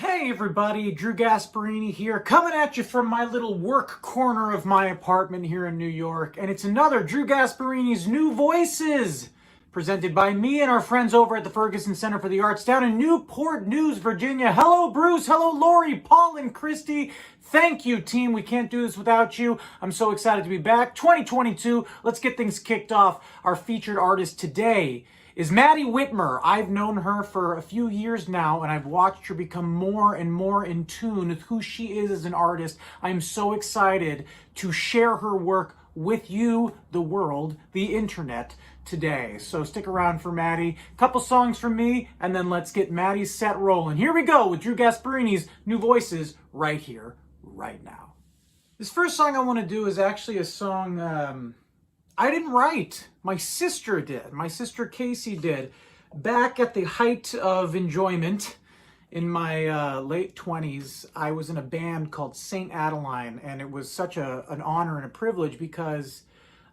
Hey everybody, Drew Gasparini here, coming at you from my little work corner of my apartment here in New York. And it's another Drew Gasparini's New Voices, presented by me and our friends over at the Ferguson Center for the Arts down in Newport News, Virginia. Hello Bruce, hello Lori, Paul, and Christy. Thank you, team. We can't do this without you. I'm so excited to be back. 2022, let's get things kicked off. Our featured artist today is Madeleine Witmer. I've known her for a few years now, and I've watched her become more and more in tune with who she is as an artist. I'm so excited to share her work with you, the world, the internet, today. So stick around for Maddie. Couple songs from me, and then let's get Maddie's set rolling. Here we go with Drew Gasparini's New Voices right here, right now. This first song I want to do is actually a song I didn't write. My sister did. My sister Casey did. Back at the height of enjoyment in my late 20s, I was in a band called St. Adeline, and it was such an honor and a privilege because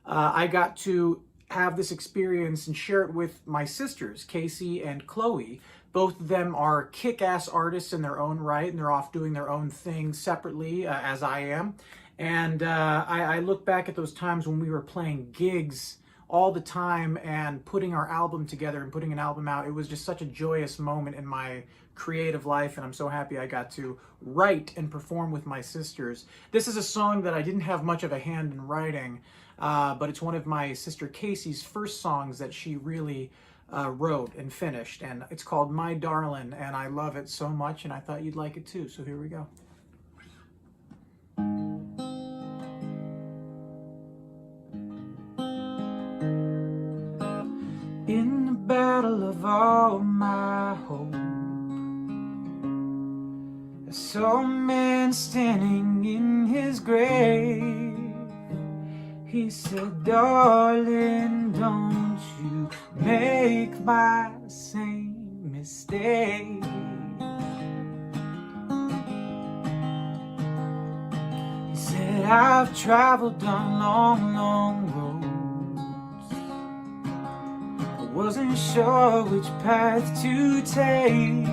I got to have this experience and share it with my sisters, Casey and Chloe. Both of them are kick-ass artists in their own right, and they're off doing their own thing separately, as I am. And I look back at those times when we were playing gigs all the time and putting our album together and putting an album out. It was just such a joyous moment in my creative life, and I'm so happy I got to write and perform with my sisters. This is a song that I didn't have much of a hand in writing, but it's one of my sister Casey's first songs that she really wrote and finished, and it's called My Darlin', and I love it so much, and I thought you'd like it too, so here we go. In the battle of all my hope, I saw a man standing in his grave. He said, darling, don't you make my same mistake. He said, I've traveled down long, long roads. Wasn't sure which path to take.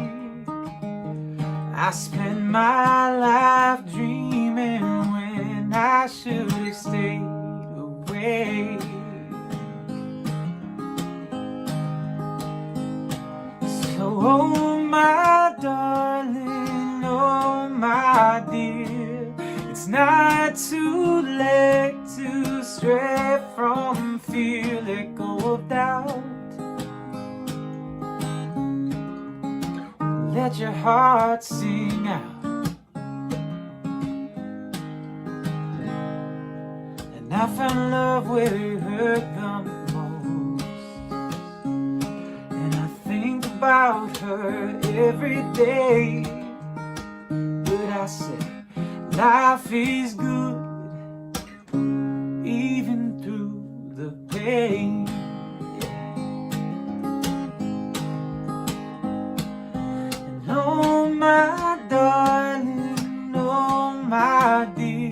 I spent my life dreaming when I should have stayed away. So, oh my darling, oh my dear, it's not too late to stray from fear, let go of doubt. Let your heart sing out. And I found love where it hurt the most, and I think about her every day. But I say, life is good even through the pain. Oh my darling, oh my dear,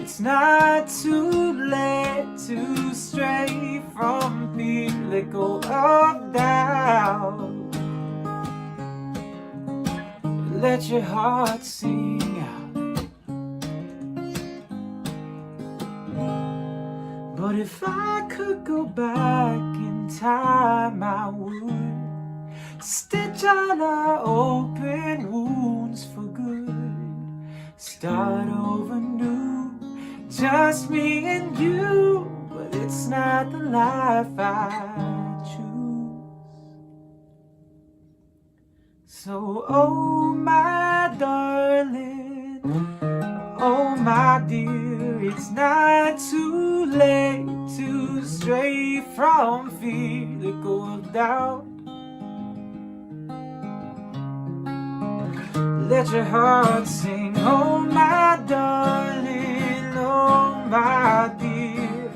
it's not too late to stray from fear, let go of doubt. Let your heart sing out. But if I could go back in time, I would stitch all our open wounds for good. Start over new, just me and you. But it's not the life I choose. So, oh my darling, oh my dear, it's not too late to stray from fear, let go of doubt. Let your heart sing, oh my darling, oh my dear.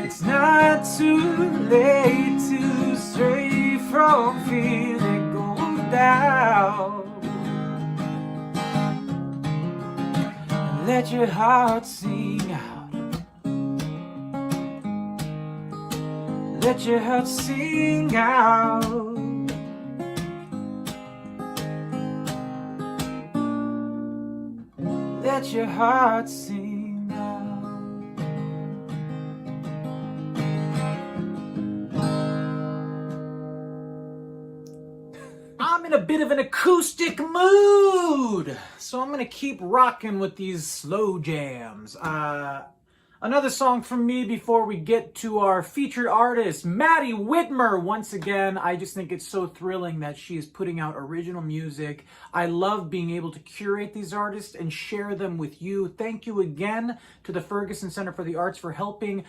It's not too late to stray from fear, let go down. Let your heart sing out. Let your heart sing out. let your heart sing out. I'm in a bit of an acoustic mood, so I'm gonna keep rocking with these slow jams. Another song from me before we get to our featured artist, Madeleine Witmer. Once again, I just think it's so thrilling that she is putting out original music. I love being able to curate these artists and share them with you. Thank you again to the Ferguson Center for the Arts for helping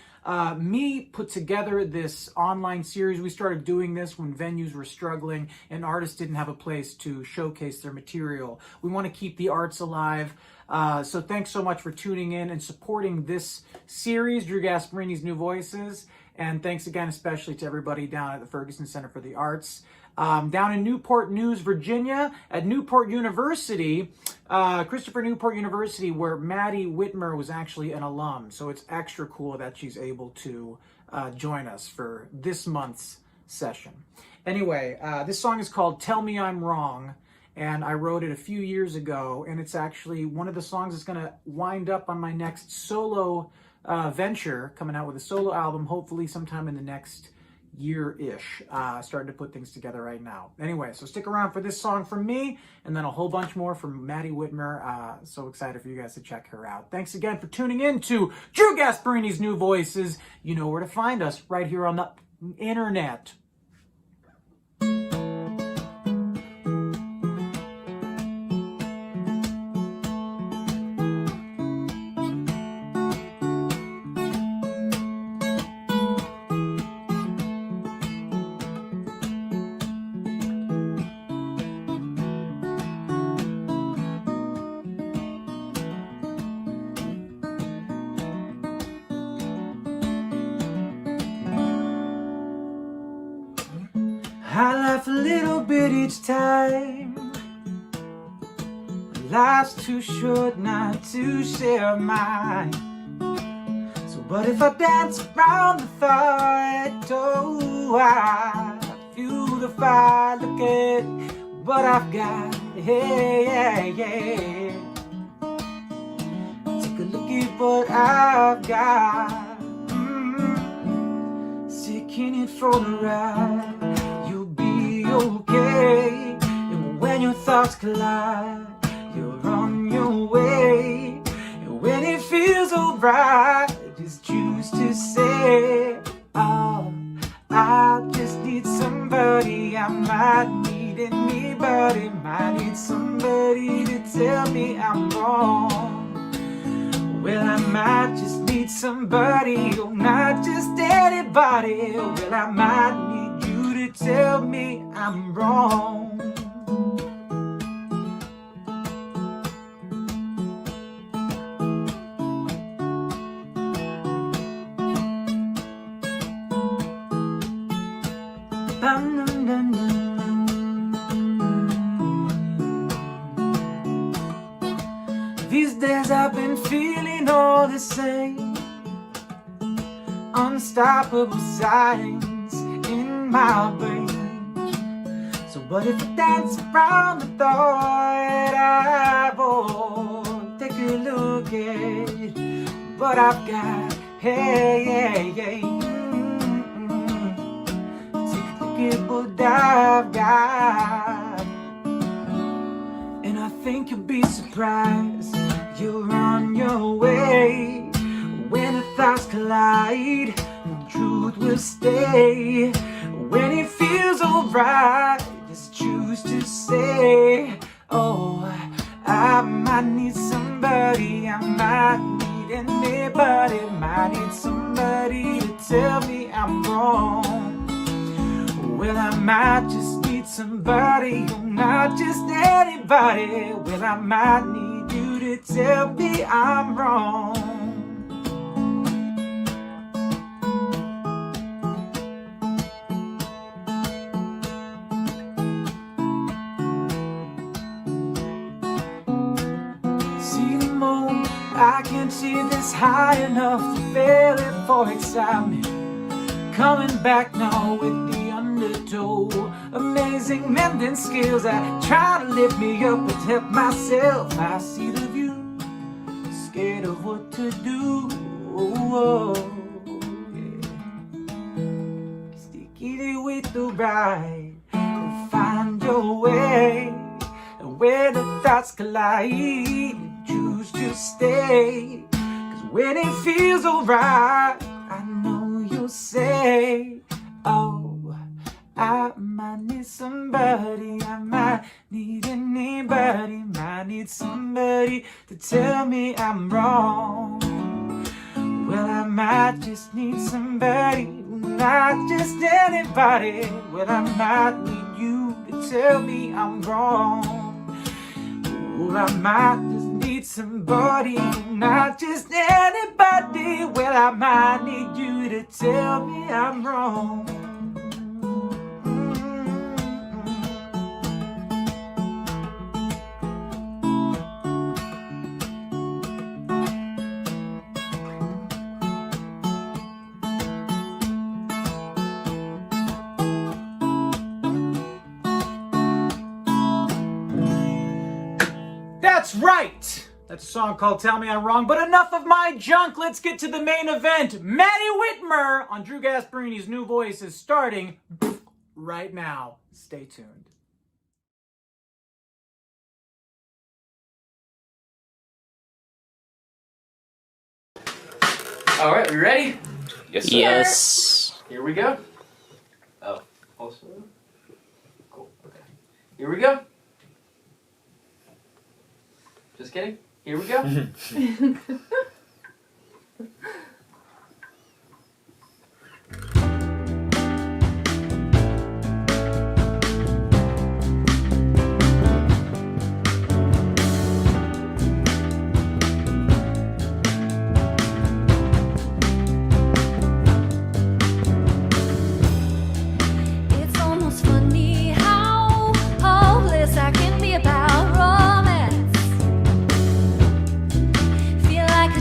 me put together this online series. We started doing this when venues were struggling and artists didn't have a place to showcase their material. We want to keep the arts alive. So thanks so much for tuning in and supporting this series, Drew Gasparini's New Voices. And thanks again especially to everybody down at the Ferguson Center for the Arts. Down in Newport News, Virginia, at Newport University, Christopher Newport University, where Madeleine Witmer was actually an alum. So it's extra cool that she's able to join us for this month's session. Anyway, this song is called Tell Me I'm Wrong. And I wrote it a few years ago, and it's actually one of the songs that's going to wind up on my next solo venture, coming out with a solo album, hopefully sometime in the next year-ish. Starting to put things together right now. Anyway, so stick around for this song from me, and then a whole bunch more from Madeleine Witmer. So excited for you guys to check her out. Thanks again for tuning in to Drew Gasparini's New Voices. You know where to find us, right here on the internet. I laugh a little bit each time. Life's too short not to share mine. So what if I dance around the thought? Oh, I feel the fire. Look at what I've got. Hey, yeah, yeah. Take a look at what I've got. Taking it for the ride. Okay, and when your thoughts collide, you're on your way. And when it feels alright, just choose to say, oh, I just need somebody. I might need anybody. Might need somebody to tell me I'm wrong. Well, I might just need somebody, or not just anybody. Well, I might need tell me I'm wrong. These days I've been feeling all the same, unstoppable signs my brain. So what if I dance around the thought? I won't take a look at what I've got. Hey, yeah, yeah. Take a look at what I've got. And I think you'll be surprised. You're on your way. When the thoughts collide, the truth will stay. When it feels alright, just choose to say, oh, I might need somebody. I might need anybody. Might need somebody to tell me I'm wrong. Well, I might just need somebody, or not just anybody. Well, I might need you to tell me I'm wrong. I can't see this high enough to feel it for excitement. Coming back now with the undertow. Amazing mending skills that try to lift me up but help myself. I see the view scared of what to do. Oh, yeah. Stick it with the right and find your way. And where the thoughts collide, you choose to stay. 'Cause when it feels alright, I know you'll say, oh, I might need somebody, I might need anybody, might need somebody to tell me I'm wrong. Well, I might just need somebody, not just anybody. Well, I might need you to tell me I'm wrong. Well, I might just need somebody, not just anybody. Well, I might need you to tell me I'm wrong. That's right! That's a song called Tell Me I'm Wrong, but enough of my junk. Let's get to the main event. Madeleine Witmer on Drew Gasparini's New Voice is starting right now. Stay tuned. All right, we ready? Yes, sir. Yes. Here we go. Oh, also? Cool, okay. Here we go. Just kidding. Here we go. It's almost funny how hopeless I can be about romance. Feel like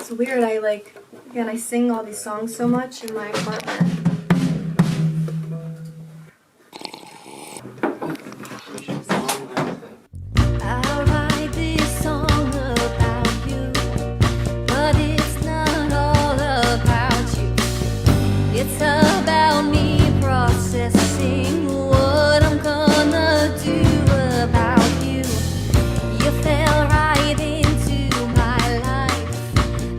It's weird. I sing all these songs so much in my apartment. I write this song about you, but it's not all about you. It's about me processing what I'm gonna do about you. You fell right into my life,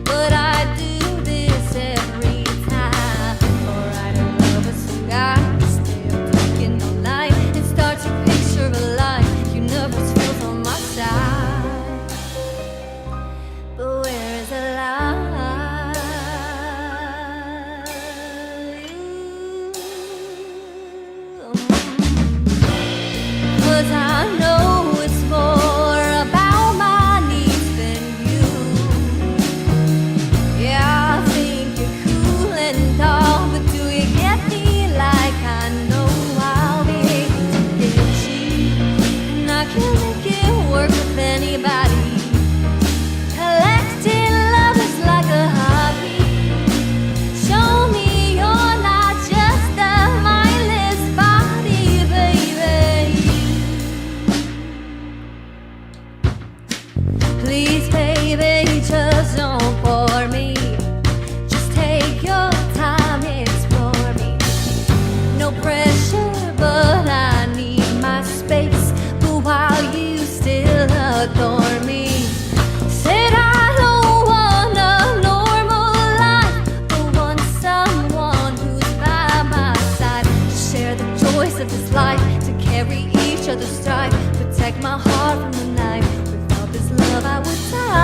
but I do this every time. Or I don't love a song, I stay up thinking all night and start to picture a life. You nervous feels on my side, but where is the line? 'Cause I know it's more about my needs than you. Yeah, I think you're cool and all, but do you get me like I know I'll be able to get you? And I can make it work with anybody. Collecting love is like a hobby. Show me you're not just a mindless body, baby. Please, baby, just don't bore me. Just take your time, explore me. No pressure, but I need my space. But while you still adore me, said I don't want a normal life, but want someone who's by my side to share the joys of this life, to carry each other's strife, protect my heart from the knife. Without this love, I would die.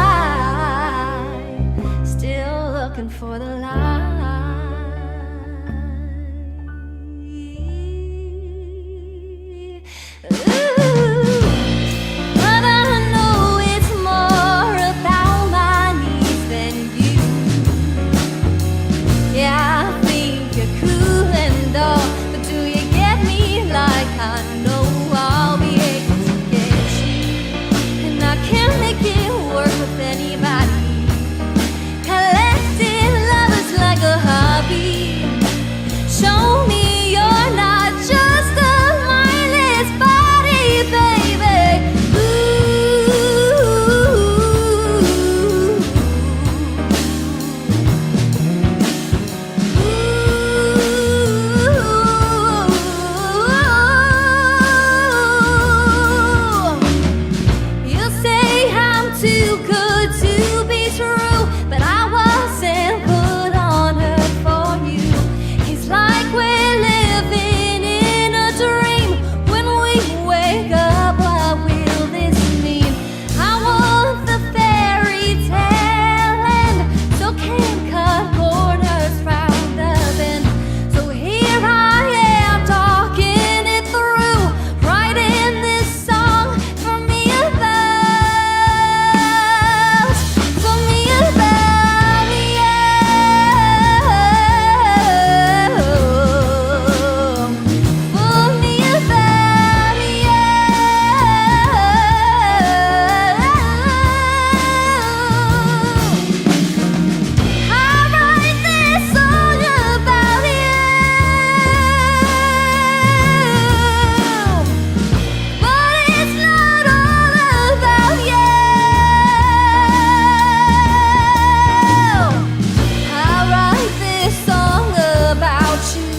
Still looking for the light. But I know it's more about my needs than you. Yeah, I think you're cool and all, but do you get me like I know I'll be able to get you? And I can't make it work with anybody. Collecting love is like a hobby. Show me you're not just a mindless body, baby. You say I'm too good to be true, but I wasn't put on earth for you. It's like we're living in a dream. When we wake up, what will this mean? I want the fairy tale end, so can't cut corners round the bend. So here I am talking it through, writing this song for me about you. For me about you. I write this song about you, but it's not all about you. I write this song about you,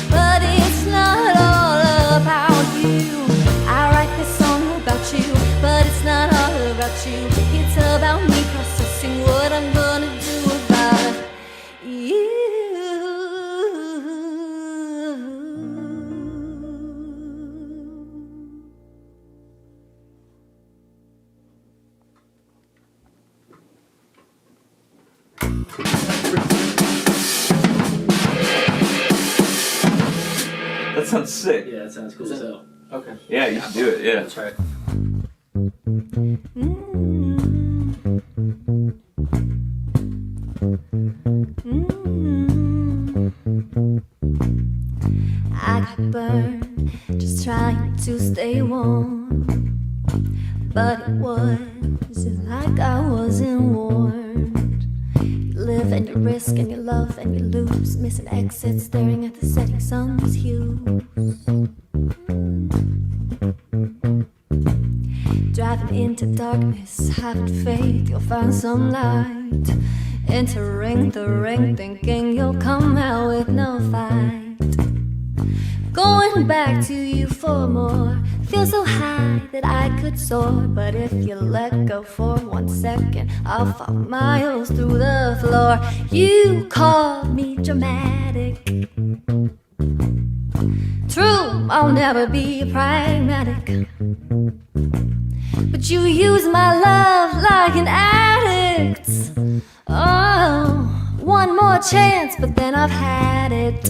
but it's not all about you. I write this song about you, but it's not all about you. It's about me processing what I'm gonna do about you. That sounds sick. Yeah, that sounds cool as hell. Okay. Yeah, you should do it. Yeah. That's right. I got burned just trying to stay warm, but it wasn't like I wasn't warned. risk and you love and you lose, missing exits, staring at the setting sun's hues. Driving into darkness, having faith you'll find some light. Entering the ring, thinking you'll come out with no fight. Going back to you for more, feel so high that I could soar. But if you let go for 1 second, I'll fall miles through the floor. You call me dramatic. True, I'll never be pragmatic. But you use my love like an addict. Oh, one more chance, but then I've had it.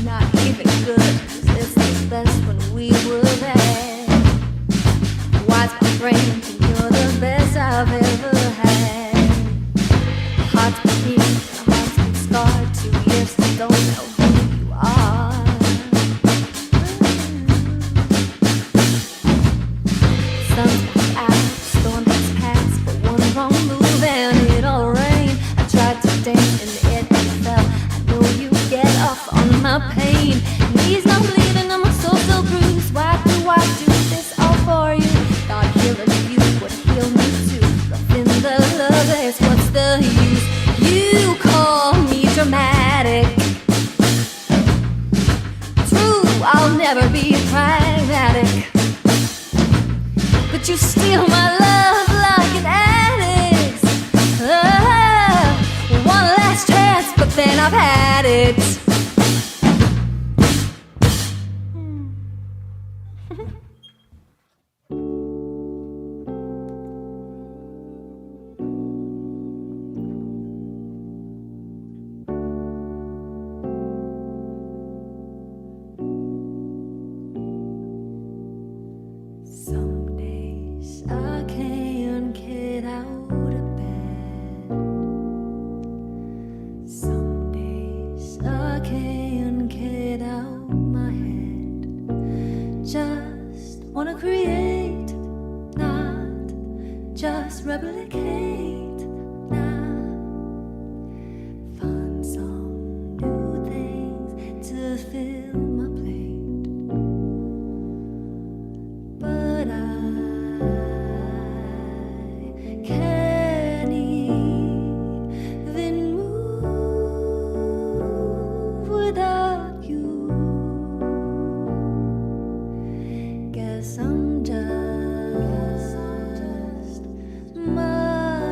Not even good, 'cause this was best when we were bad. Why's my brain think you're the best I've ever had? Heart's been healed, my heart's been scarred. 2 years still don't know who you are. Sun's back out, storm has passed, but one wrong move and it'll rain. I tried to dance and it fell. I know you get off on my pain. Knees not bleeding and my soul so bruised. Why do I do this all for you? Thought healing you would heal me too. But in the love is what's the use? You call me dramatic. True, I'll never be pragmatic. But you steal my love like an addict. One last chance, but then I've had it. Some days I can't get out of bed. Some days I can't get out my head. Just wanna create, not just replicate. Now find some new things to fill my plate. But I can't even move without you. Guess I'm just my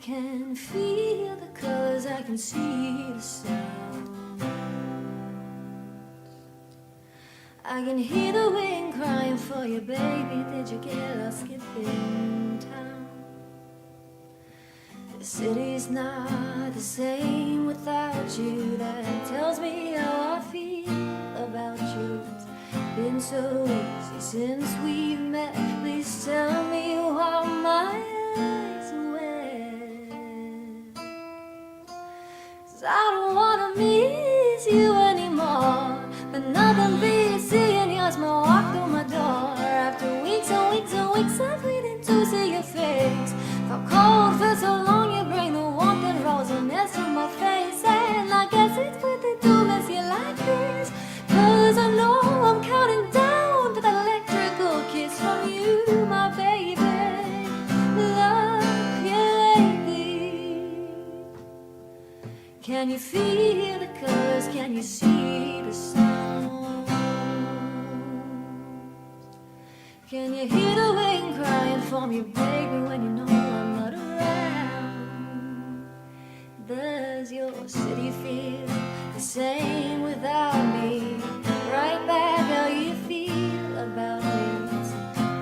can feel the colors, I can see the sound. I can hear the wind crying for you, baby. Did you get lost skipping town? The city's not the same without you. That tells me how I feel about you. It's been so easy since we've met. Please tell me why my eyes are wet. 'Cause I don't wanna miss you anymore, but nothing beats seeing your smile walk through my door. After weeks and weeks and weeks of waiting to see your face, felt cold for so long, you bring the warmth and rosiness to my face. And I guess it's worth it to miss you like this, 'cause I know I'm counting down to that electrical kiss from you, my baby. Love you lately. Can you feel the colors? Can you see the sound? Can you hear the wind crying for me, baby, when you know I'm not around? Does your city feel the same without me? Right back how you feel about me. It's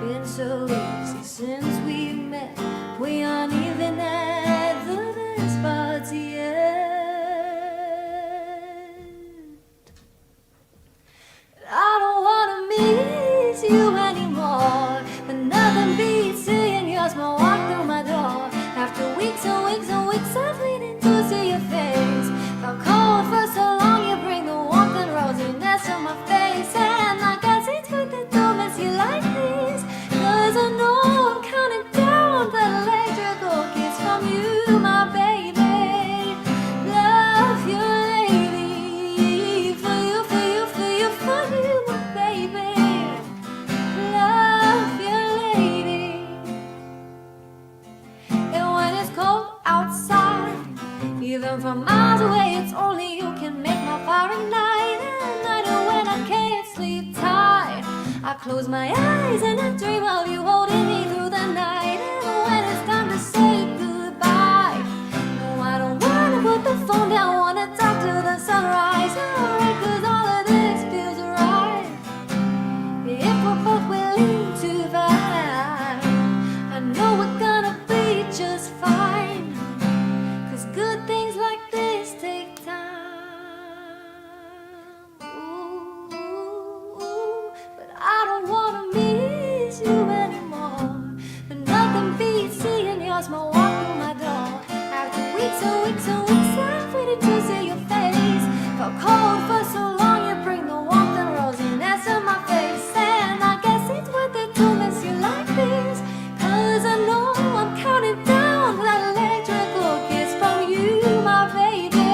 been so easy since we met. We aren't even at the best parts yet. I don't wanna miss you anymore, but nothing beats seeing your smile walk through my door. After weeks and weeks and weeks of waiting to see your face, felt cold for so long, you bring the warmth and rosiness to my face. And I guess it's worth it to miss you like this, 'cause I know I'm counting down that electrical kiss from you, my baby. Love you lately, for you, for you, for you, for you, my baby. Love you lady. And when it's cold outside, even from miles away, it's only you can make my fire ignite. And night when I can't sleep tight, I close my eyes and I dream of you holding me through the night. And when it's time to say goodbye, no, I don't wanna put the phone down, wanna talk to the sunrise. Alright, 'cause all of this feels right. If we're both willing to fight, I know we're gonna be just fine, 'cause good things like this take time. Ooh, but I don't wanna miss you anymore, but nothing beats seeing your smile walk through my door. After weeks and weeks and weeks I've waited to see your face, felt cold for so long, you bring the warmth and rosiness to my face. And I guess it's worth it to miss you like this, 'cause I know I'm counting down that electrical kiss from you, my baby.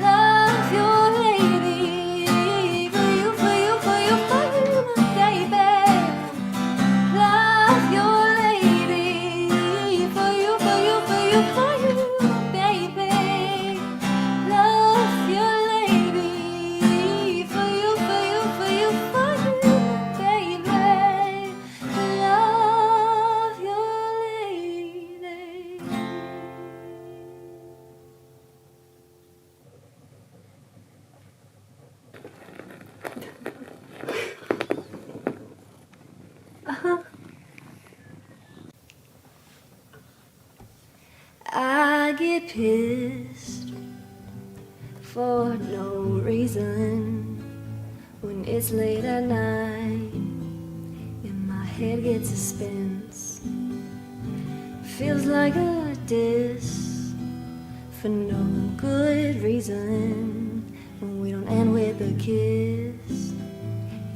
Love your lady, for you, for you, for you, for you, my baby. Love your lady, for you, for you, for you, for you, my baby. Love your lady, for you, for you, for you, for you, baby. Love your lady. I get pissed for no reason when it's late at night and my head gets a spins. Feels like a diss for no good reason when we don't end with a kiss.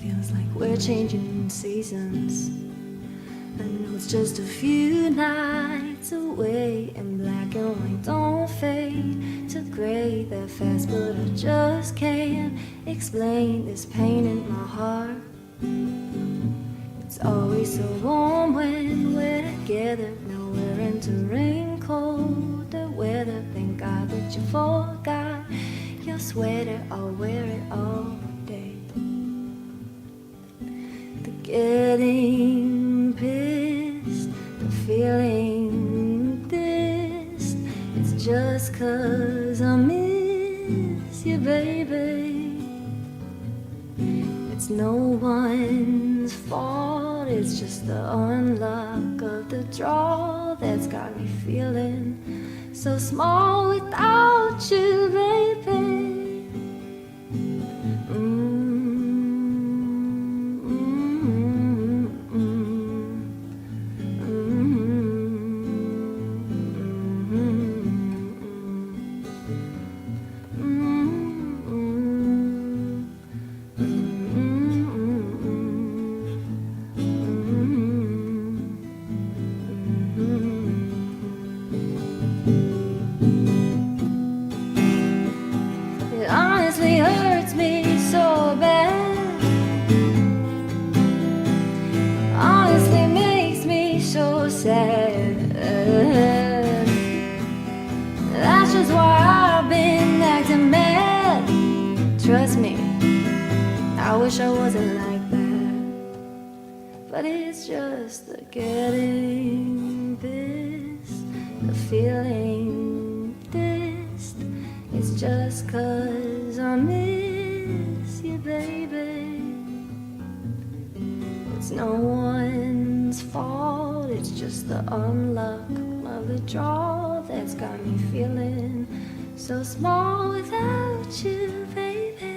Feels like we're changing seasons. I know it's just a few nights away, and black and white don't fade to gray that fast, but I just can't explain this pain in my heart. It's always so warm when we're together. Now we're entering colder weather. Thank God that you forgot your sweater. I'll wear it all day. The getting pissed, the feeling this. 'cause I miss you, baby. It's no one's fault, it's just the unluck of the draw that's got me feeling so small without you, baby. It honestly hurts me so bad. Honestly makes me so sad. That's just why I've been acting mad. Trust me, I wish I wasn't like that. But it's just the getting this, the feeling this. It's just 'cause I miss you, baby. It's no one's fault, it's just the unluck of the draw that's got me feeling so small without you, baby.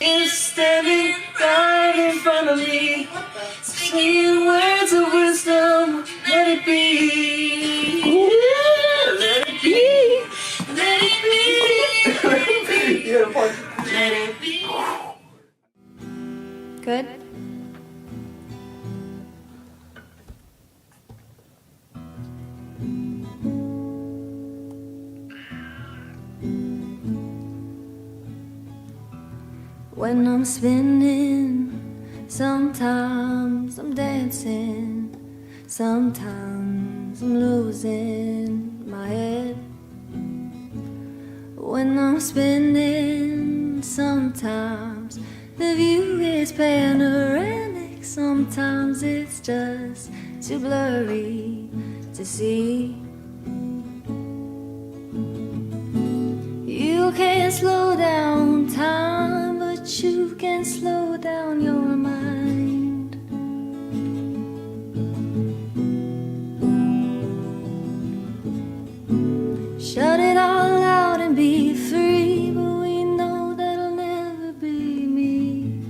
Is standing right in front of me, saying words of wisdom. Let it be. Let it be. Let it be. Let it be. Good? When I'm spinning, sometimes I'm dancing, sometimes I'm losing my head. When I'm spinning, sometimes the view is panoramic, sometimes it's just too blurry to see. You can't slow down time, but you can slow down your mind. Shut it all out and be free, but we know that'll never be me.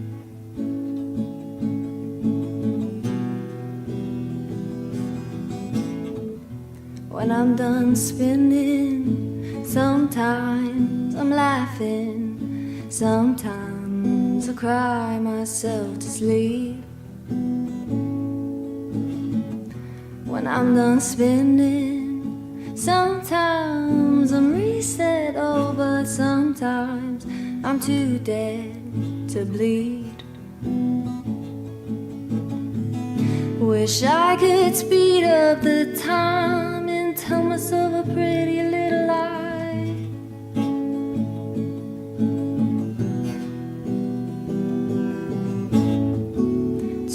When I'm done spinning, sometimes I'm laughing, sometimes I cry myself to sleep. When I'm done spinning, sometimes I'm reset, oh, but sometimes I'm too dead to bleed. Wish I could speed up the time and tell myself a pretty little lie.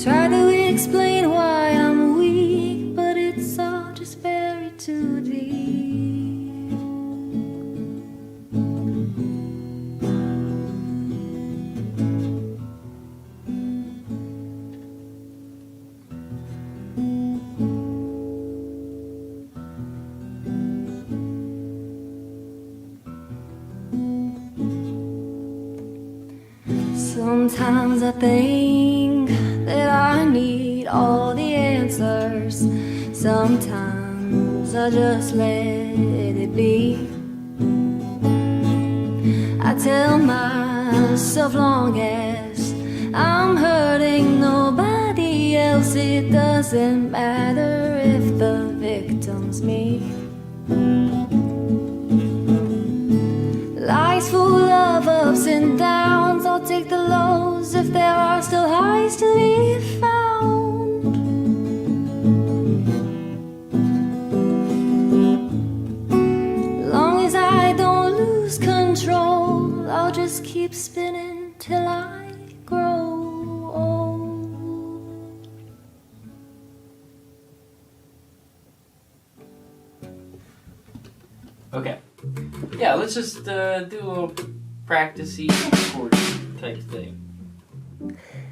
Try to explain why I'm weak, but it's all just buried too deep. Sometimes I think that I need all the answers. Sometimes I just let it be. I tell myself long as I'm hurting nobody else, it doesn't matter if the victim's me. Life's full of ups and downs, I'll take the lows if there are still so hard to be found. Long as I don't lose control, I'll just keep spinning till I grow old. Okay. Yeah, let's just do a little practice-y chord type thing.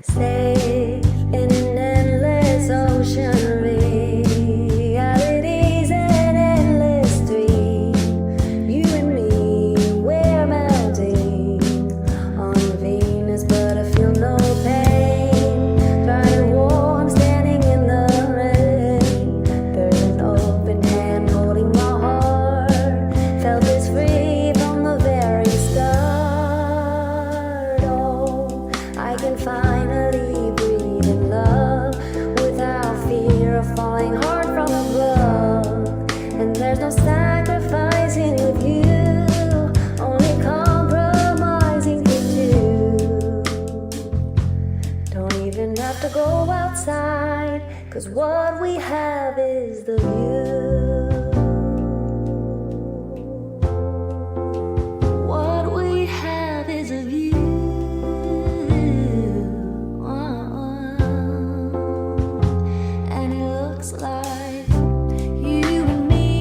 Safe in an endless ocean, reality's an endless stream. You and me, we're melting on Venus, but I feel no pain. Burning warm, standing in the rain. There's an open hand holding my heart. Felt this free from the very start. Oh, I can finally breathe in love without fear of falling hard from above. And there's no sacrificing with you, only compromising for two. Don't even have to go outside, 'cause what we have is the view. What we have is a view. And it looks like you and me,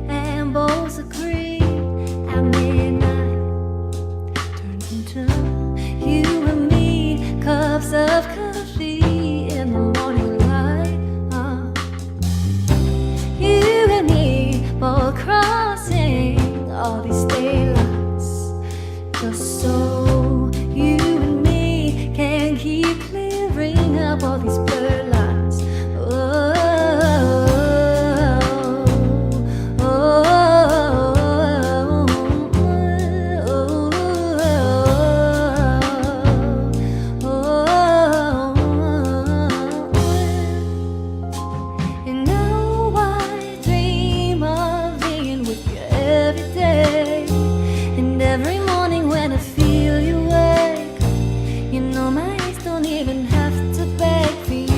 and both agree at midnight turns into you and me, cups of coffee in the morning light. You and me both crossing all these daylights, just so you and me can keep clearing up all these blurred lines. And now I dream of being with you every day, and every morning when I feel you wake, you know my eyes don't even have to beg for you.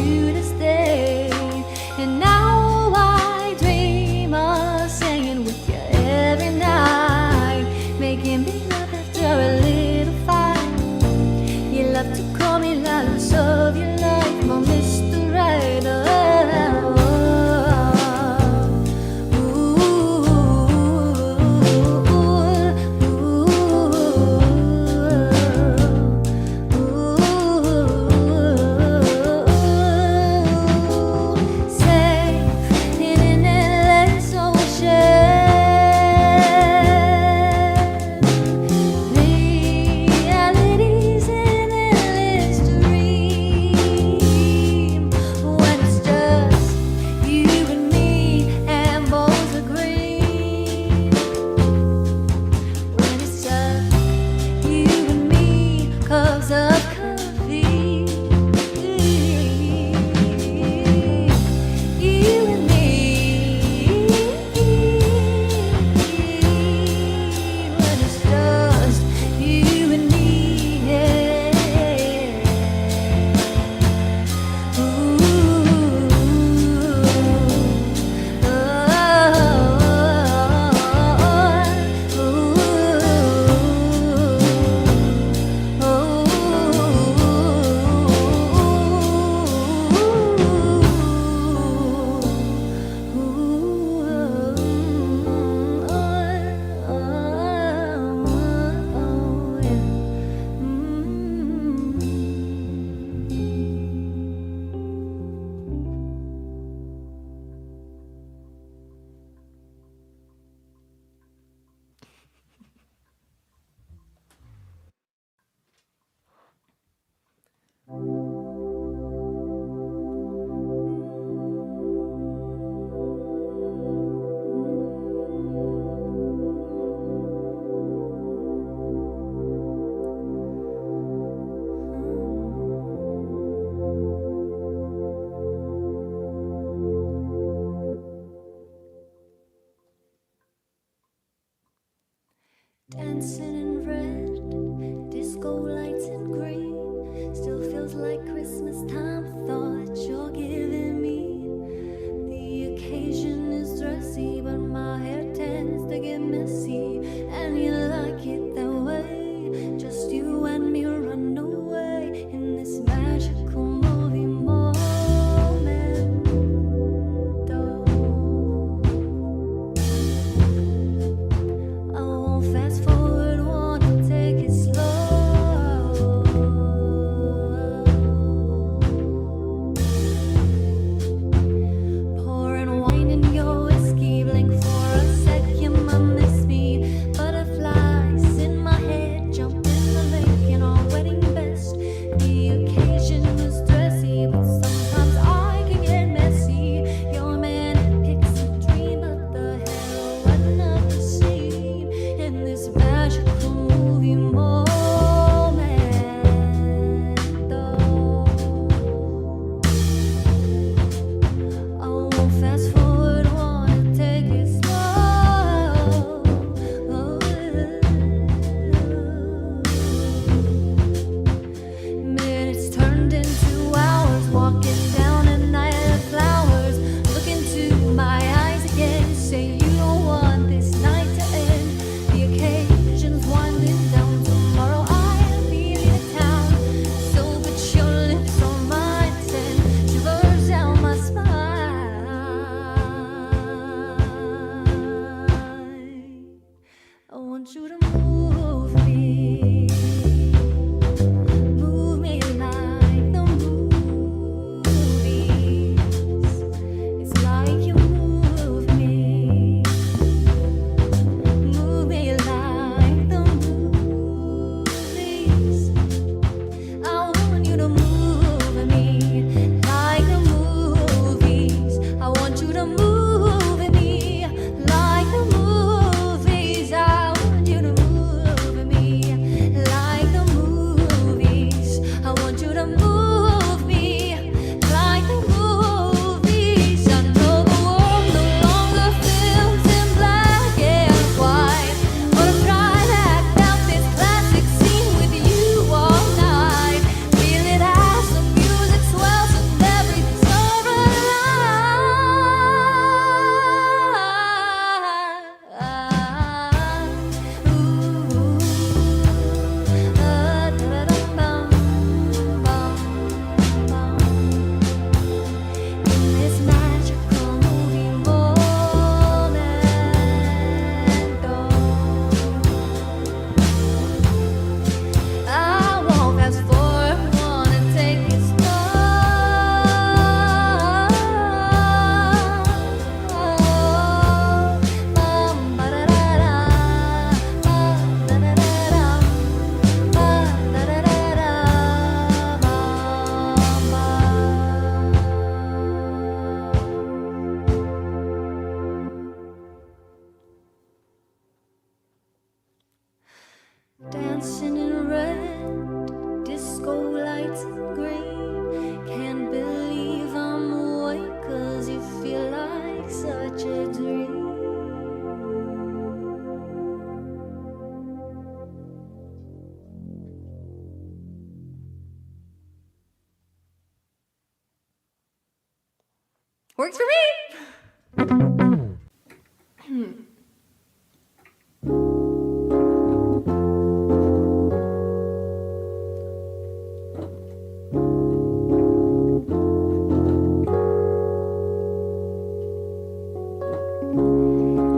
Works for me!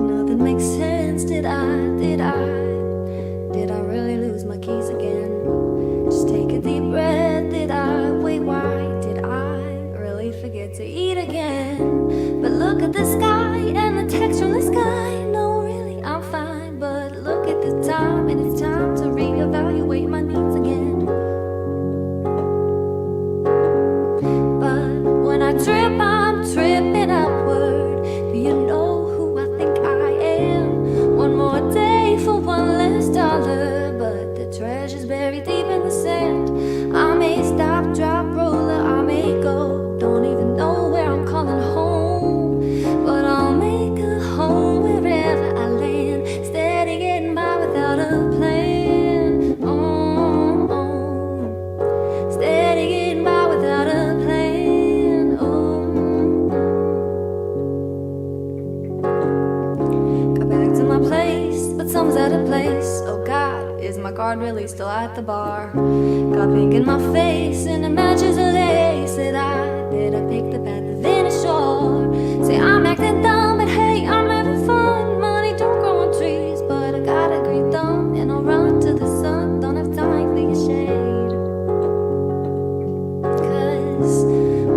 Nothing makes sense. Did I really lose my keys again? Just take a deep breath. Wait, why did I really forget to eat again? But look at the sky and the text from the sky. No, really, I'm fine. But look at the time, and it's time to reevaluate my needs again. But when I trip, I'm tripping upward. Do you know who I think I am? One more day for one less dollar, but the treasure's buried deep in the sand. I may stop, drop, roller, I may go. Don't even know where I'm calling home, but I'll make a home wherever I land. Steady getting by without a plan. Oh, oh. Steady getting by without a plan. Oh. Got back to my place, but some's out of place. Oh God, is my card really still at the bar? Got pink in my face and it matches the lace. Did I pick the path to finish shore? Say I'm acting dumb, but hey, I'm having fun. Money don't grow on trees, but I got a green thumb and I'll run to the sun. Don't have time for your shade. 'Cause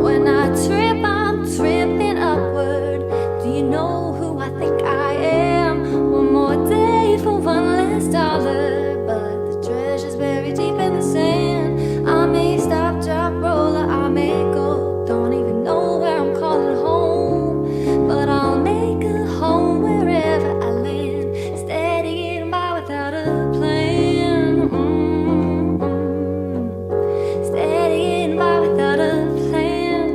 when I trip, I'm tripping upward. Do you know who I think I am? One more day for one less dollar, but the treasure's buried deep in the sand. I may stop, drop, roller, I may go. Don't even know where I'm calling home, but I'll make a home wherever I land. Steady getting by without a plan. Steady getting by without a plan.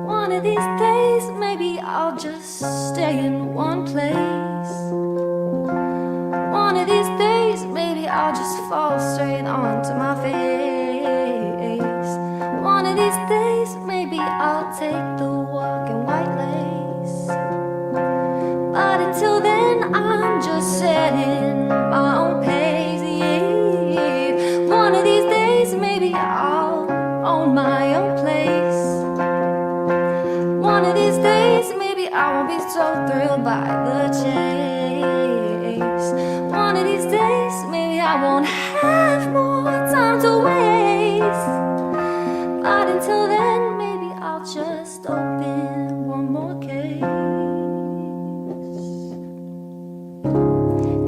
One of these days, maybe I'll just stay in one place. One of these days, maybe I'll just fall straight onto my face. One of these days, maybe I'll take the walk in white lace. But until then, I'm just setting my own pace. Yeah. One of these days, maybe I'll own my own place. One of these days, maybe I won't be so thrilled by the chase. One of these days, maybe I won't have more time to waste. But until then, maybe I'll just open one more case.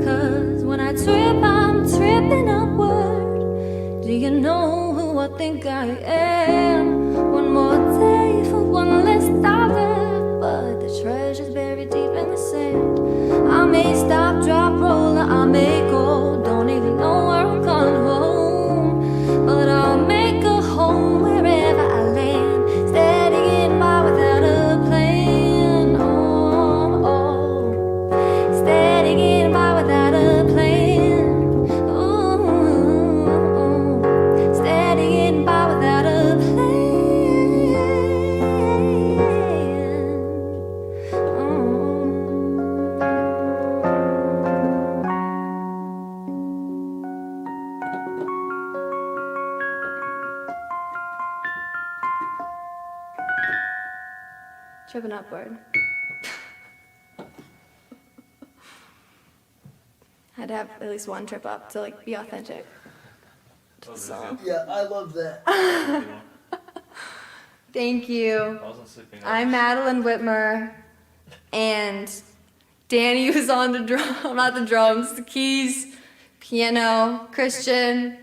'Cause when I trip, I'm tripping upward. Do you know who I think I am? One more day for one less dollar, but the treasure's buried deep in the sand. I may stop, drop, roller, I may go. Don't even know where I'm calling home, but I'll make a home wherever I land. Steady getting by without a plan. Oh, oh. Steady getting by without a plan. Oh, oh. Steady getting by without a plan. Tripping upward. Had to have at least one trip up to like be authentic to the song. Yeah, I love that. Thank you. I wasn't sleeping. I'm Madeleine Witmer, and Danny was on the drum, not the drums, the keys, piano. Christian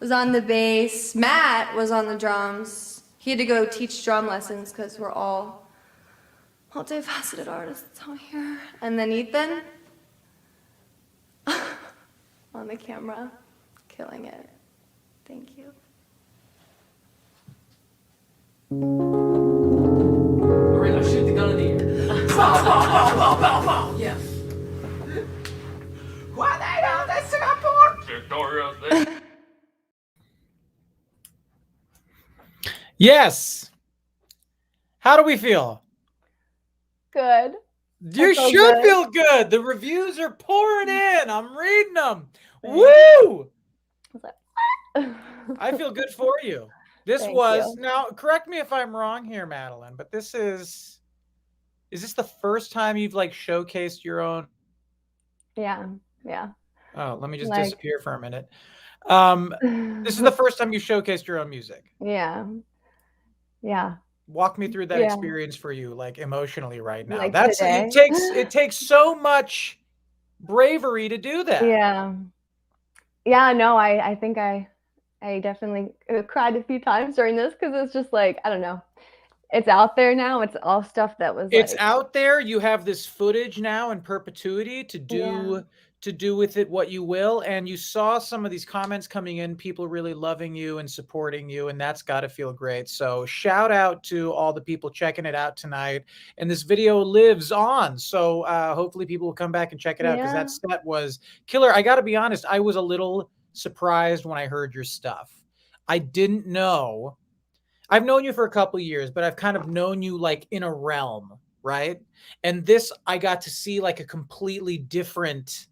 was on the bass. Matt was on the drums. He had to go teach drum lessons because we're all multifaceted artists out here. And then Ethan on the camera, killing it. Thank you. Marina, shoot the gun in the air. Yeah. Why they don't they Singapore? Yes. How do we feel? Good. You feel should good. feel good. The reviews are pouring in. I'm reading them. Thanks. Woo! I I feel good for you. This Thank was, you. now correct me if I'm wrong here, Madeleine, but is this the first time you've like showcased your own? Yeah. Yeah. Oh, let me just Like, disappear for a minute. This is the first time you showcased your own music. yeah. Yeah. Walk me through that Yeah. experience for you, like emotionally right now. Like That's today. it takes so much bravery to do that. Yeah. Yeah, no, I think I definitely cried a few times during this because it's just like, I don't know. It's out there now. It's all stuff that was It's like, out there. You have this footage now in perpetuity to yeah. do with it what you will. And you saw some of these comments coming in, people really loving you and supporting you, and that's got to feel great. So shout out to all the people checking it out tonight. And this video lives on. So hopefully people will come back and check it out because Yeah. that set was killer. I got to be honest, I was a little surprised when I heard your stuff. I didn't know. I've known you for a couple of years, but I've kind of known you like in a realm, right? And this, I got to see like a completely different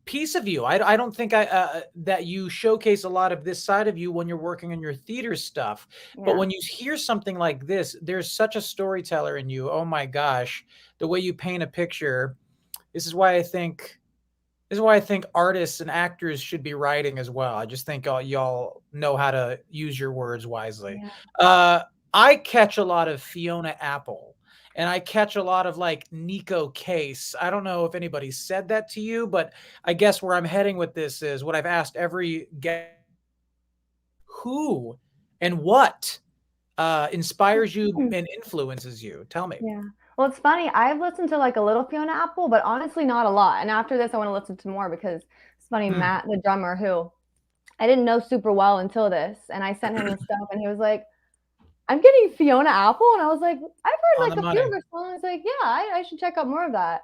piece of you. I don't think that you showcase a lot of this side of you when you're working on your theater stuff. But Yeah. when you hear something like this, there's such a storyteller in you. Oh my gosh, the way you paint a picture. This is why I think artists and actors should be writing as well. I just think y'all know how to use your words wisely. Yeah. I catch a lot of Fiona Apple, and I catch a lot of like Nico Case. I don't know if anybody said that to you, but I guess where I'm heading with this is what I've asked every guest: who and what inspires you and influences you? Tell me. Yeah. Well, it's funny. I've listened to like a little Fiona Apple, but honestly, not a lot. And after this, I want to listen to more because it's funny. Hmm. Matt, the drummer, who I didn't know super well until this, and I sent him the stuff, and he was like, "I'm getting Fiona Apple," and I was like, "I've heard On like the a few money. of her songs." Like, yeah, I should check out more of that.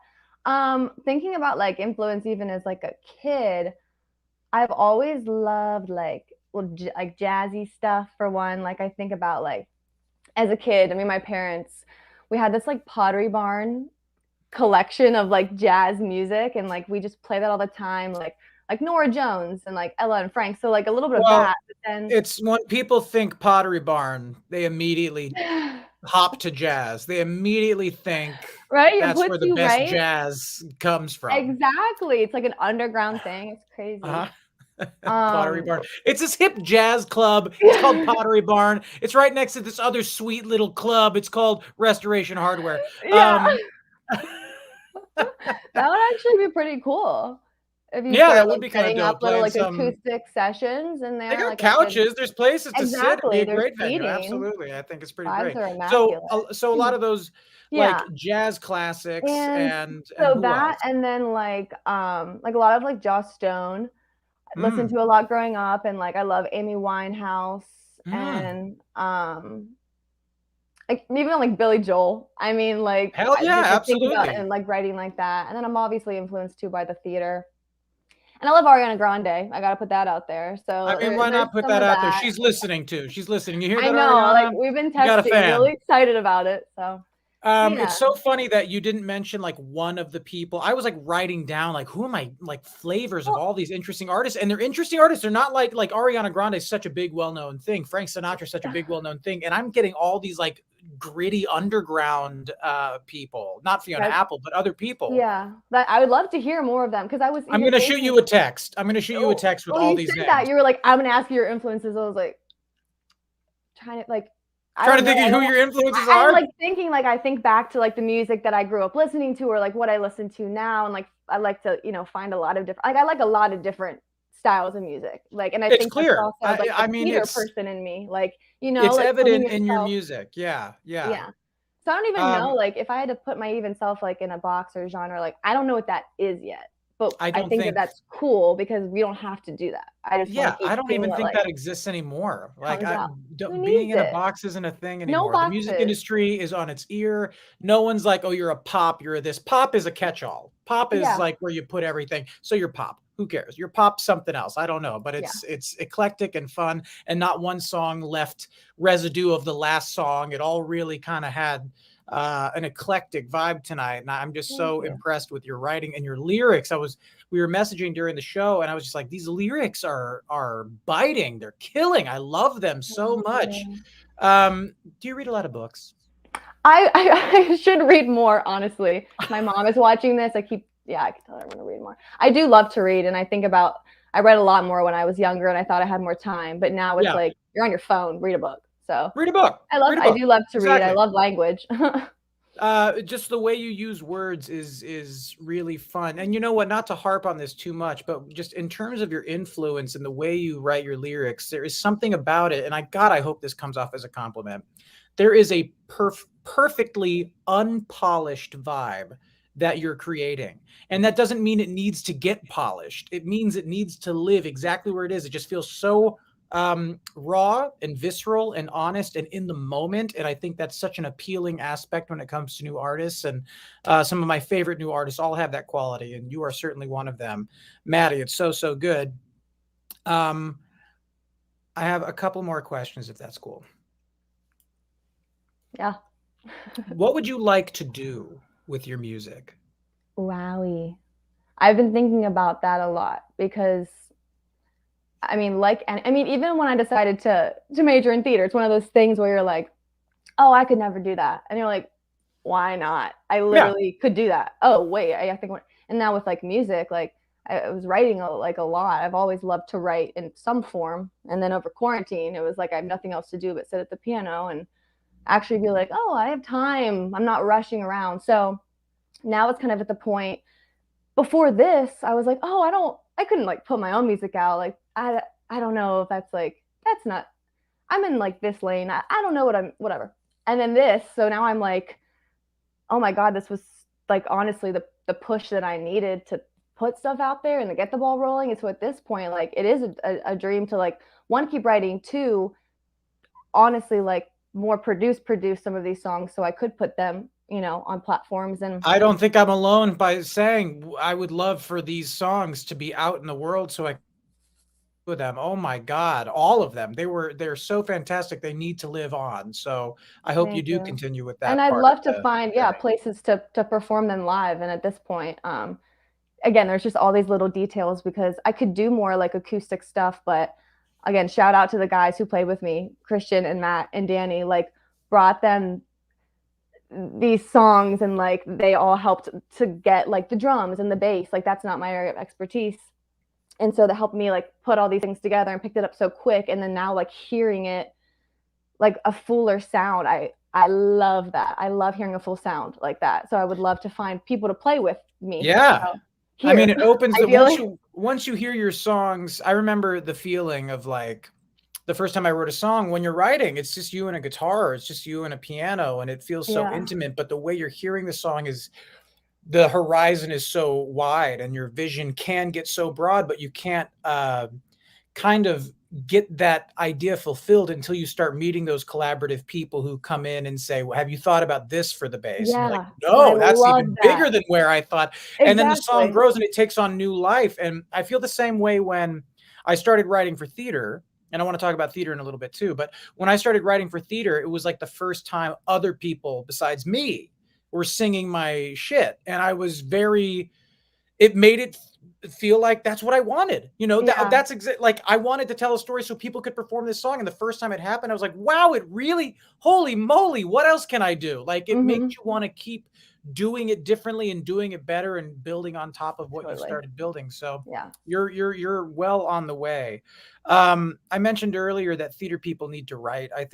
Thinking about like influence, even as like a kid, I've always loved like like jazzy stuff for one. Like I think about like as a kid, I mean, my parents, we had this like Pottery Barn collection of like jazz music, and like we just play that all the time, like Nora Jones and like Ella and Frank. So like a little bit of Well, that, but then it's when people think Pottery Barn, they immediately hop to jazz. They immediately think right, it that's puts where the you best right. jazz comes from. Exactly, it's like an underground thing. It's crazy. Pottery Barn. It's this hip jazz club. It's called Pottery Barn. It's right next to this other sweet little club. It's called Restoration Hardware. Yeah. That would actually be pretty cool. If you Yeah, start that would like be kind of setting dope. up little Playing like some. acoustic sessions in They there, got like a good couches. There's places to sit. It'd be exactly. a There's great venue. seating. Absolutely, I think it's pretty Vibes great. are So, immaculate. so a lot of those like Yeah. jazz classics And and so who that, else? and then like a lot of like Joss Stone, I listened Mm, to a lot growing up, and like I love Amy Winehouse mm. and like even like Billy Joel. I mean, like Hell I yeah, just think about absolutely. and like writing like that. And then I'm obviously influenced too by the theater. And I love Ariana Grande. I gotta put that out there. I So mean, why there's not put some that of out there? that. She's listening too. She's listening. You hear I that, know, like Ariana? we've been You got a texting, really fan. excited about it. So It's yeah. so funny that you didn't mention like one of the people. I was like writing down like who am I like flavors of Well, all these interesting artists, and they're interesting artists. They're not like Ariana Grande is such a big well-known thing. Frank Sinatra is such a big well-known thing, and I'm getting all these like gritty underground people. Not Fiona that's Apple, but other people. yeah. That I would love to hear more of them because I was I'm even gonna shoot thinking. you a text. I'm gonna shoot you a Oh, text with well, all you these said that names. you were like, I'm gonna ask you your influences. I was like, trying to like, I Trying to don't know. think of I who don't. your influences I'm are. like thinking like I think back to like the music that I grew up listening to, or like what I listen to now, and like I like to find a lot of different. Like I like a lot of different styles of music. Like, and I It's think that's clear. also like I the mean, theater it's person in me. Like like putting evident in your yourself. music. Yeah, yeah. Yeah. So I don't even know, Um, like, if I had to put my even self, like, in a box or genre, like, I don't know what that is yet. But I I don't think that think. that's cool because we don't have to do that. I just want Yeah, to keep I don't seeing even what, think like, that exists anymore. Like, comes out. Who being needs in a it? box isn't a thing No anymore. The music boxes. industry is on its ear. No one's like, oh, you're a pop, you're a this. Pop is a catch-all. Pop is Yeah. like where you put everything. So you're pop. who cares? You're pop something else. I don't know, but it's eclectic and fun, and not one song left residue of the last song. It all really kind of had an eclectic vibe tonight, and I'm just so impressed with your writing and your lyrics. We were messaging during the show, and I was just like, these lyrics are biting. They're killing. I love them so much. Do you read a lot of books? I should read more, honestly. My mom is watching this. I can tell her I'm going to read more. I do love to read, and I read a lot more when I was younger, and I thought I had more time, but now it's like, you're on your phone, read a book. So read a book. I do love to read. I love language. Just the way you use words is really fun. And you know what, not to harp on this too much, but just in terms of your influence and the way you write your lyrics, there is something about it. And I hope this comes off as a compliment. There is a perfectly unpolished vibe that you're creating. And that doesn't mean it needs to get polished. It means it needs to live exactly where it is. It just feels so raw and visceral and honest and in the moment. And I think that's such an appealing aspect when it comes to new artists. And some of my favorite new artists all have that quality, and you are certainly one of them. Maddie, it's so good. I have a couple more questions, if that's cool. Yeah. What would you like to do with your music? Wowie. I've been thinking about that a lot, because even when I decided to major in theater, it's one of those things where you're like, oh, I could never do that. And you're like, why not? I literally could do that. Oh, wait, I think, and now with like music, like I was writing a lot. I've always loved to write in some form. And then over quarantine, it was like, I have nothing else to do but sit at the piano and actually be like, oh, I have time. I'm not rushing around. So now it's kind of at the point. Before this, I was like, oh, I couldn't like put my own music out. Like, I don't know if that's not, I'm in like this lane. I don't know whatever. And then this, so now I'm like, oh my God, this was like, honestly, the push that I needed to put stuff out there and to get the ball rolling. And so at this point, like, it is a dream to like, one, keep writing, two, honestly, like more produce some of these songs so I could put them, on platforms. And I don't think I'm alone by saying I would love for these songs to be out in the world so I with them. Oh my God, all of them. They're so fantastic. They need to live on. So I hope you do continue with that. And I'd love to find places to perform them live. And at this point, again, there's just all these little details, because I could do more like acoustic stuff, but again, shout out to the guys who played with me, Christian and Matt and Danny, like brought them these songs, and like they all helped to get like the drums and the bass. Like, that's not my area of expertise. And so that helped me like put all these things together and picked it up so quick. And then now like hearing it like a fuller sound, I love that. I love hearing a full sound like that. So I would love to find people to play with me. Yeah. I mean, it opens once you hear your songs. I remember the feeling of like the first time I wrote a song. When you're writing, it's just you and a guitar, it's just you and a piano, and it feels so intimate. But the way you're hearing the song is, the horizon is so wide and your vision can get so broad, but you can't kind of get that idea fulfilled until you start meeting those collaborative people who come in and say, well, have you thought about this for the bass? Yeah. And you're like, no, that's even bigger than where I thought. Exactly. And then the song grows and it takes on new life. And I feel the same way when I started writing for theater. And I want to talk about theater in a little bit too. But when I started writing for theater, it was like the first time other people besides me were singing my shit. And I was it made it feel like that's what I wanted. That's like, I wanted to tell a story so people could perform this song. And the first time it happened, I was like, wow, it really, holy moly, what else can I do? Like, it makes you want to keep doing it differently and doing it better and building on top of what you started building. So you're well on the way. I mentioned earlier that theater people need to write. I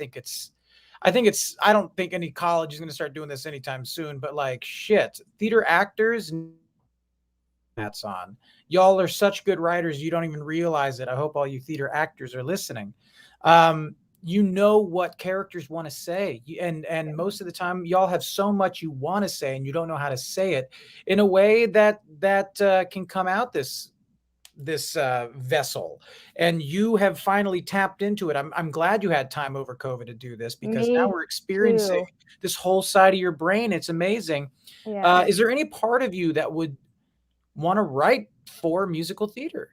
don't think any college is going to start doing this anytime soon, but like, shit, theater actors, that's on. Y'all are such good writers. You don't even realize it. I hope all you theater actors are listening. You know what characters want to say. And most of the time y'all have so much you want to say and you don't know how to say it in a way that can come out this vessel, and you have finally tapped into it. I'm glad you had time over COVID to do this, because now we're experiencing this whole side of your brain. It's amazing. Is there any part of you that would want to write for musical theater?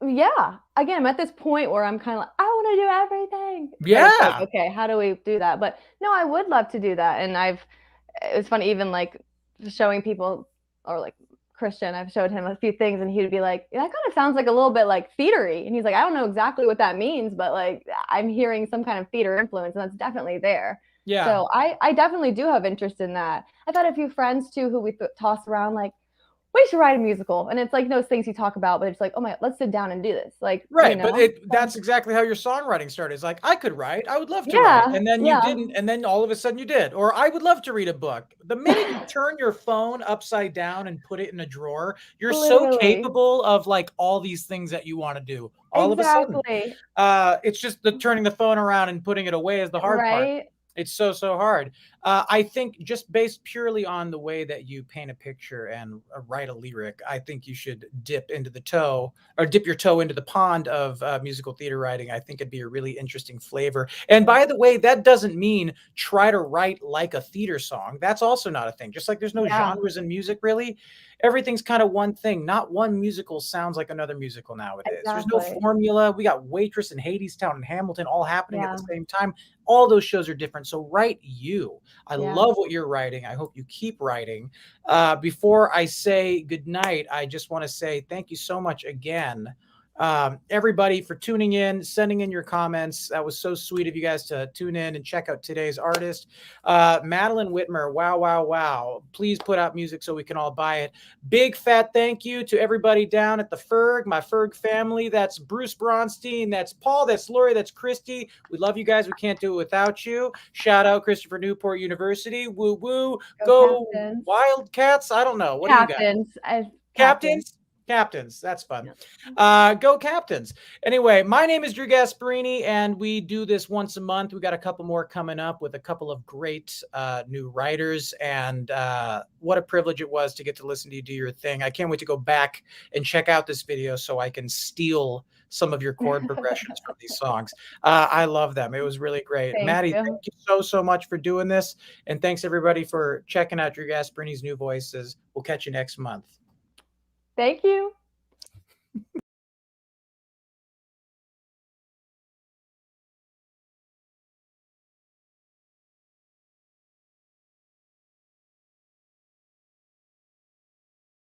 Yeah. Again, I'm at this point where I'm kind of like, I want to do everything. But Yeah. it's like, okay, how do we do that? But no, I would love to do that. And it's funny, even like showing people, or like Christian, I've showed him a few things and he would be like, that kind of sounds like a little bit like theatery. And he's like, I don't know exactly what that means, but like I'm hearing some kind of theater influence, and that's definitely there. Yeah. So I definitely do have interest in that. I've had a few friends too who we toss around like, we should write a musical. And it's like those things you talk about, but it's like, oh my, let's sit down and do this. Like, Right. you know? But that's exactly how your songwriting started. It's like, I could write, I would love to Yeah, write. And then you yeah. didn't. And then all of a sudden you did. Or I would love to read a book. The minute you turn your phone upside down and put it in a drawer, you're so Literally. capable of like all these things that you want to do all of a sudden. Exactly. It's just the turning the phone around and putting it away is the hard part. Right? It's so hard. I think just based purely on the way that you paint a picture and write a lyric, I think you should dip your toe into the pond of musical theater writing. I think it'd be a really interesting flavor. And by the way, that doesn't mean try to write like a theater song. That's also not a thing. Just like there's no genres in music, really. Everything's kind of one thing. Not one musical sounds like another musical nowadays. There's no formula. We got Waitress and Hadestown and Hamilton all happening at the same time. All those shows are different. So write you. I love what you're writing. I hope you keep writing. Before I say goodnight, I just want to say thank you so much again, everybody, for tuning in, sending in your comments. That was so sweet of you guys to tune in and check out today's artist. Madeleine Witmer, wow. Please put out music so we can all buy it. Big fat thank you to everybody down at the Ferg, my Ferg family. That's Bruce Bronstein, that's Paul, that's Lori, that's Christy. We love you guys. We can't do it without you. Shout out Christopher Newport University. Woo woo. Go Wildcats. I don't know. What Captains. do you got? Captains? Captains. That's fun. Go Captains. Anyway, my name is Drew Gasparini, and we do this once a month. We got a couple more coming up with a couple of great new writers, and what a privilege it was to get to listen to you do your thing. I can't wait to go back and check out this video so I can steal some of your chord progressions from these songs. I love them. It was really great. Maddie, thank you so much for doing this, and thanks everybody for checking out Drew Gasparini's New Voices. We'll catch you next month. Thank you.